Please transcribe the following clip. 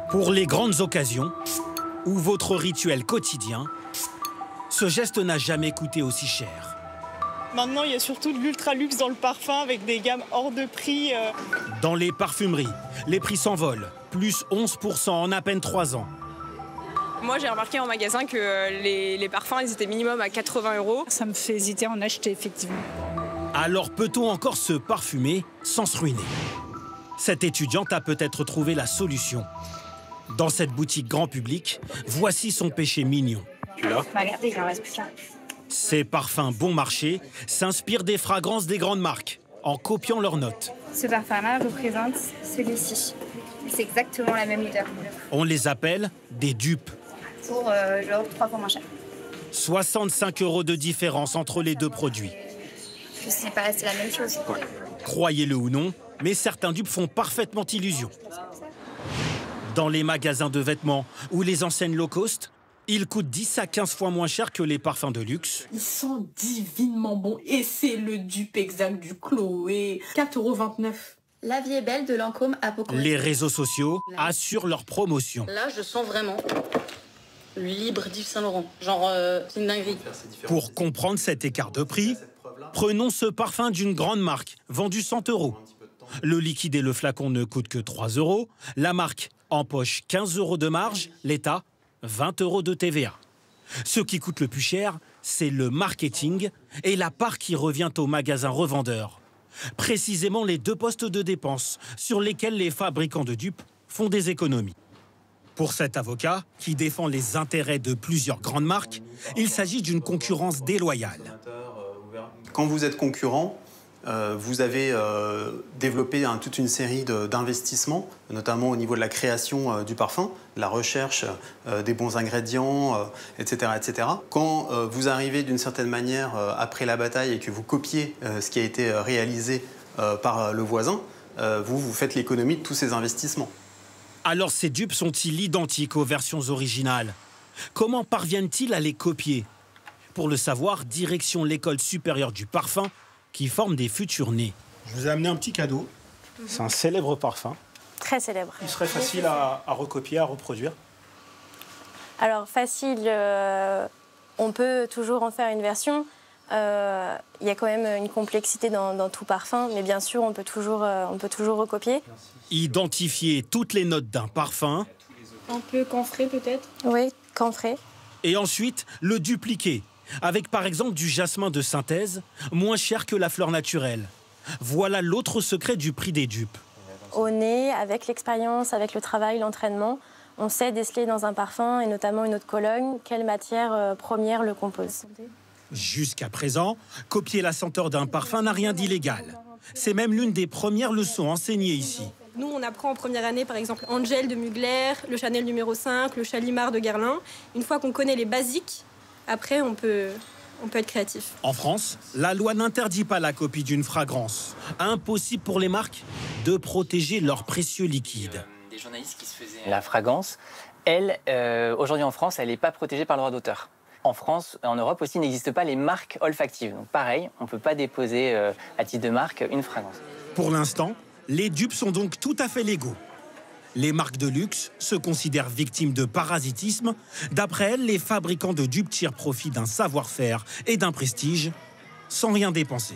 Pour les grandes occasions ou votre rituel quotidien, ce geste n'a jamais coûté aussi cher. Maintenant, il y a surtout de l'ultra luxe dans le parfum avec des gammes hors de prix. Dans les parfumeries, les prix s'envolent, plus 11% en à peine 3 ans. Moi, j'ai remarqué en magasin que les parfums, ils étaient minimum à 80 €. Ça me fait hésiter à en acheter, effectivement. Alors peut-on encore se parfumer sans se ruiner? Cette étudiante a peut-être trouvé la solution. Dans cette boutique grand public, voici son péché mignon. Regardez, il en reste plus qu'un. Ces parfums bon marché s'inspirent des fragrances des grandes marques, en copiant leurs notes. Ce parfum-là représente celui-ci. C'est exactement la même odeur. On les appelle des dupes. Pour genre 3 fois moins cher. 65 € de différence entre les deux produits. Je sais pas, c'est la même chose. Croyez-le ou non, mais certains dupes font parfaitement illusion. Dans les magasins de vêtements ou les enseignes low cost, ils coûtent 10 à 15 fois moins cher que les parfums de luxe. Ils sont divinement bons et c'est le dupe exact du Chloé. 4,29 €. La vie est belle de Lancôme à Pocos. Les réseaux sociaux assurent leur promotion. Là, je sens vraiment libre d'Yves Saint Laurent. Genre, c'est une dinguerie. Pour comprendre cet écart de prix, prenons ce parfum d'une grande marque, vendu 100 €. Le liquide et le flacon ne coûtent que 3 €. La marque empoche 15 € de marge, l'État 20 € de TVA. Ce qui coûte le plus cher, c'est le marketing et la part qui revient aux magasins revendeurs. Précisément les deux postes de dépenses sur lesquels les fabricants de dupes font des économies. Pour cet avocat, qui défend les intérêts de plusieurs grandes marques, il s'agit d'une concurrence déloyale. Quand vous êtes concurrent, vous avez développé toute une série d'investissements, notamment au niveau de la création du parfum, de la recherche des bons ingrédients, etc., etc. Quand vous arrivez d'une certaine manière après la bataille et que vous copiez ce qui a été réalisé par le voisin, vous faites l'économie de tous ces investissements. Alors ces dupes sont-ils identiques aux versions originales? Comment parviennent-ils à les copier? Pour le savoir, direction l'école supérieure du parfum qui forme des futurs nés. Je vous ai amené un petit cadeau. C'est un célèbre parfum. Très célèbre. Il serait facile à recopier, à reproduire. Alors facile, on peut toujours en faire une version. Il y a quand même une complexité dans tout parfum, mais bien sûr, on peut toujours recopier. Identifier toutes les notes d'un parfum. Un peu camphré, peut-être? Oui, camphré. Et ensuite, le dupliquer. Avec par exemple du jasmin de synthèse, moins cher que la fleur naturelle. Voilà l'autre secret du prix des dupes. Au nez, avec l'expérience, avec le travail, l'entraînement, on sait déceler dans un parfum, et notamment une eau de Cologne, quelle matière première le compose. Jusqu'à présent, copier la senteur d'un parfum n'a rien d'illégal. C'est même l'une des premières leçons enseignées ici. Nous, on apprend en première année, par exemple, Angel de Mugler, le Chanel numéro 5, le Chalimard de Guerlain. Une fois qu'on connaît les basiques, après, on peut être créatif. En France, la loi n'interdit pas la copie d'une fragrance. Impossible pour les marques de protéger leurs précieux liquides. Des journalistes qui se faisaient... La fragrance, elle, aujourd'hui en France, elle n'est pas protégée par le droit d'auteur. En France, en Europe aussi, il n'existe pas les marques olfactives. Donc pareil, on ne peut pas déposer à titre de marque une fragrance. Pour l'instant, les dupes sont donc tout à fait légaux. Les marques de luxe se considèrent victimes de parasitisme. D'après elles, les fabricants de dupes tirent profit d'un savoir-faire et d'un prestige sans rien dépenser.